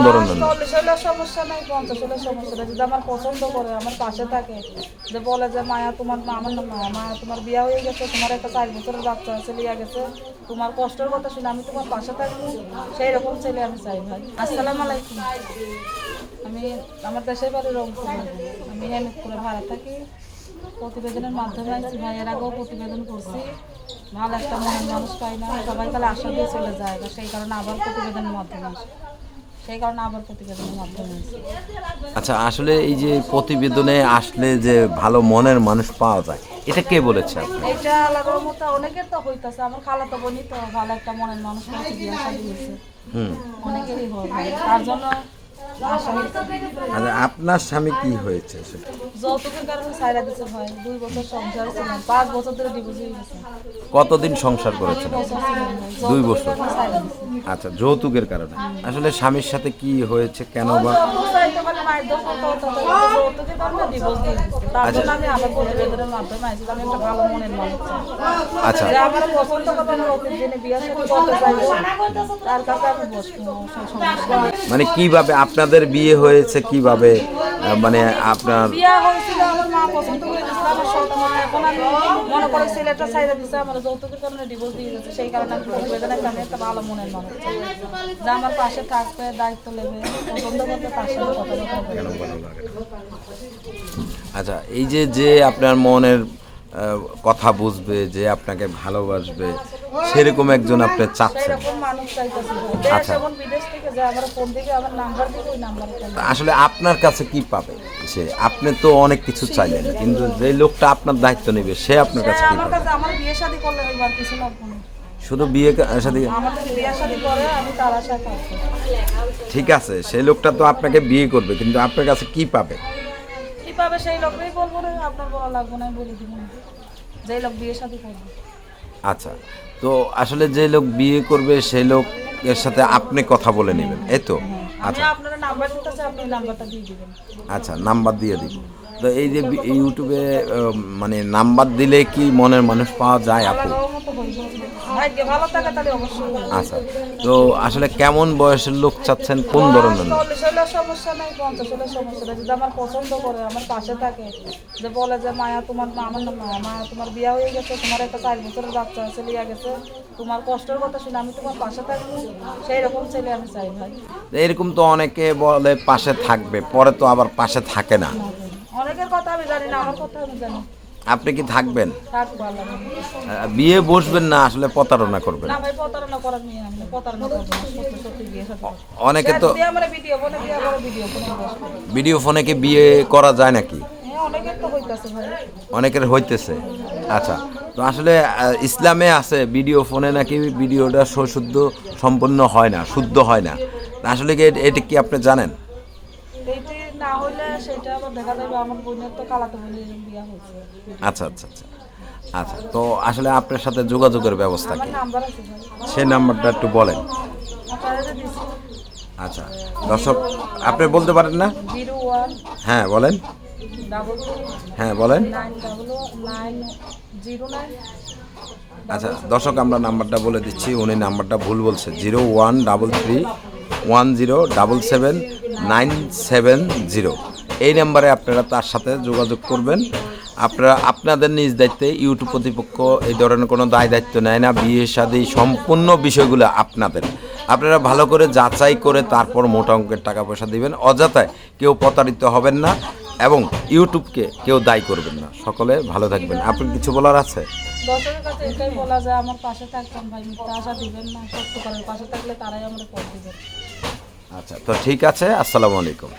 ধরনের? 40 হলে সমস্যা নাই, 50 হলে সমস্যা নাই। যদি আমার পছন্দ করে, আমার পাশে থাকে, যে বলে যে মায়া তোমার আমার নাম মায়া, মায়া তোমার বিয়ে হয়ে গেছে, তোমার একটা 4 বছরের বাচ্চা আছে, লিয়া গেছে, তোমার কষ্টের কথা শুনে আমি তোমার পাশে থাকবো, সেই রকম ছেলে আমি চাই ভাই। আসসালামু আলাইকুম। আমি আমার দেশের বাড়ি রংপুরে, আমি হেমিদপুরে ভাড়া থাকি। প্রতিবেদনের মাধ্যমে আইছি ভাই, এর আগেও প্রতিবেদন করছি, ভালো একটা মনের মানুষ পাই না, সবাই তাহলে আশা দিয়ে চলে যায়, সেই কারণে আবার প্রতিবেদনের মাধ্যমে আসে, সেই কারণে আবার প্রতিবেদনের মাধ্যমে আসি। আচ্ছা, আসলে এই যে প্রতিবেদনে আসলে যে ভালো মনের মানুষ পাওয়া যায়, এটা কে বলেছে আপনি? এইটা আল্লাহর মতো অনেকের তো হইতাছে, আমার খালাতো বোনই তো ভালো একটা মনের মানুষ পাইছে, বিয়ে শাদী হয়েছে, অনেকেরই হয় ভাই, তার জন্য আশা হয়েছে। আচ্ছা, আপনার স্বামী কি হয়েছে সেটা? যৌতুকের কারণে ছাইরা দিছে ভাই, 2 বছর সংসার ছিল, 5 বছর ধরে ডিভোর্স হয়ে গেছে। কতদিন সংসার 2 করেছেন? বছর ছিলেন ভাই, 2 যৌতুকের বছর। কারণে ছাইরা দিছে। আচ্ছা, যৌতুকের কারণে। আসলে স্বামীর সাথে কি হয়েছে, কেন বা? যৌতুক চাইতে মানে মারধর করতে হতো, যৌতুকের কারণে ডিভোর্স দিয়ে দিছে। তার জন্য আমি আবার প্রতিবেদনের মাধ্যমে আইছি, আমি একটা ভালো মনের মানুষ চাই। আচ্ছা, যে আমার পছন্দ করবে, আমার অতীত দিনে বিয়ে শাদী করতে চাইবো, তার কাছে আমি বসবো, সমস্যা নেই। মানে কিভাবে আপনাদের বিয়ে হয়েছে, কিভাবে মানে আপনার? বিয়া হয়েছিল, আমার মা পছন্দ করে দিয়েছিল আমার সন্তান, এখন আমি মনে করে ছেলেটা ছাইড়া দিছে, আমার যৌতুকের কারণে ডিভোর্স দিয়ে গেছে, সেই কারণে আমি প্রতিবেদনে আমি একটা ভালো মনের মানুষ চাই, যে আমার পাশে থাকবে, দায়িত্ব নেবে, পছন্দ করবে, তার সাথে কথা বলবে। আচ্ছা, এই যে যে আপনার মনের কথা বুঝবে, যে আপনাকে ভালোবাসবে, সেরকম একজন আপনি চাচ্ছেন? সেরকম মানুষ চাইতেছি ভাই, দেশ এবং বিদেশ থেকে যে আমার ফোন দিকে, আমার নাম্বার দিকে, ওই নাম্বারে ফোন দিবে। আসলে আপনার কাছে কি পাবে সে? আপনি তো অনেক কিছু চাইলেন, কিন্তু যে লোকটা আপনার দায়িত্ব নেবে সে আপনার কাছে কি আমার পাবে? কাছে আমার বিয়ে শাদী করলে এবার কিছু লাগবে না, শুধু বিয়ে সাথে? আমাদের বিয়ে শাদী করে আমি তার আশায় থাকবো। ঠিক আছে, সেই লোকটা তো আপনাকে বিয়ে করবে, কিন্তু আপনার কাছে কি পাবে? কি পাবে সেই লোকটাই বলবো না, আপনার বলা লাগবে না, আমি বলে দিব না, যেই লোক বিয়ে শাদী করবে। আচ্ছা, তো আসলে যে লোক বিয়ে করবে সেই লোকের সাথে আপনি কথা বলে নেবেন, এই তো? আমি আচ্ছা আপনার নাম্বার দিতেছি, আপনি নাম্বারটা দিয়ে দিবেন। আচ্ছা, নাম্বার দিয়ে দিব। তো এই যে ইউটিউবে মানে নাম্বার দিলে কি মনের মানুষ পাওয়া যায় আপু? আল্লাহর মতো হইব, ভাগ্যে ভালো থাকে তাহলে অবশ্যই হইব। আচ্ছা, তো আসলে কেমন বয়সের লোক চাচ্ছেন, কোন ধরনের লোক? 40 হলে সমস্যা নাই, 50 হলে সমস্যা নাই। যদি আমার পছন্দ করে, আমার পাশে থাকে, যে বলে যে মায়া তোমার আমার নাম মায়া, মায়া তোমার বিয়ে হয়ে গেছে, তোমার একটা 4 বছরের বাচ্চা আছে, লিয়া গেছে, তোমার কষ্টের কথা শুনে আমি তোমার পাশে থাকবো, সেই রকম ছেলে আমি চাই ভাই। এরকম তো অনেকে বলে পাশে থাকবে, পরে তো আবার পাশে থাকে না। অনেকের কথা আমি জানি না, আমার কথা আমি জানি। আপনি কি থাকবেন? থাকবো আল্লাহ। বিয়ে বসবেন না, আসলে প্রতারণা করবেন? না ভাই, প্রতারণা করার নিয়ে আমি প্রতারণা করবো না, সত্যি সত্যি বিয়ে সাথে অনেকে তো আমার ভিডিও বলে বিয়ে করে, ভিডিও করে বসবো। ভিডিও ফোনে কি বিয়ে করা যায় নাকি? হ্যাঁ, অনেকের তো হইতাছে ভাই। অনেকের হইতেছে। আচ্ছা, তো আসলে ইসলামে আছে ভিডিও ফোনে নাকি ভিডিওটা শুদ্ধ সম্পন্ন হয় না, শুদ্ধ হয় না। তা আসলে কি এটা কি আপনি জানেন? এইটি না হইলে সেটা আবার দেখা যাবে আমার বোনের তো খালাতো বোনের বিয়ে হয়েছে। আচ্ছা আচ্ছা আচ্ছা আচ্ছা, তো আসলে আপনার সাথে যোগাযোগের ব্যবস্থা আমার কি? নাম্বার আছে ভাই, সেই নাম্বারটা একটু বলেন। আপনারা যে দিছি আচ্ছা, দর্শক আপনি বলতে পারেন না? 01 হ্যাঁ বলেন। 33 হ্যাঁ বলেন। 90909। আচ্ছা দর্শক, আমরা নাম্বারটা বলে দিচ্ছি, উনি নাম্বারটা ভুল বলছে। 013310779770। এই নাম্বারে আপনারা তার সাথে যোগাযোগ করবেন। আপনারা আপনাদের নিজ দায়িত্বে, ইউটিউব কর্তৃপক্ষ এই ধরনের কোনো দায় দায়িত্ব নেয় না। বিয়ে শাদী সম্পূর্ণ বিষয়গুলো আপনাদের, আপনারা ভালো করে যাচাই করে তারপর মোটা অঙ্কের টাকা পয়সা দিবেন। অযথায় কেউ প্রতারিত হবেন না এবং ইউটিউবকে কেউ দায়ী করবেন না। সকলে ভালো থাকবেন। আপনার কিছু বলার আছে? দর্শকের কাছে এটাই বলা যায়, আমার পাশে থাকবেন ভাই, মিথ্যা আশা দিবেন না, সত্য করার পাশে থাকলে তারাই আমরা পথ দিবেন। আচ্ছা, তো ঠিক আছে, আসসালামু আলাইকুম।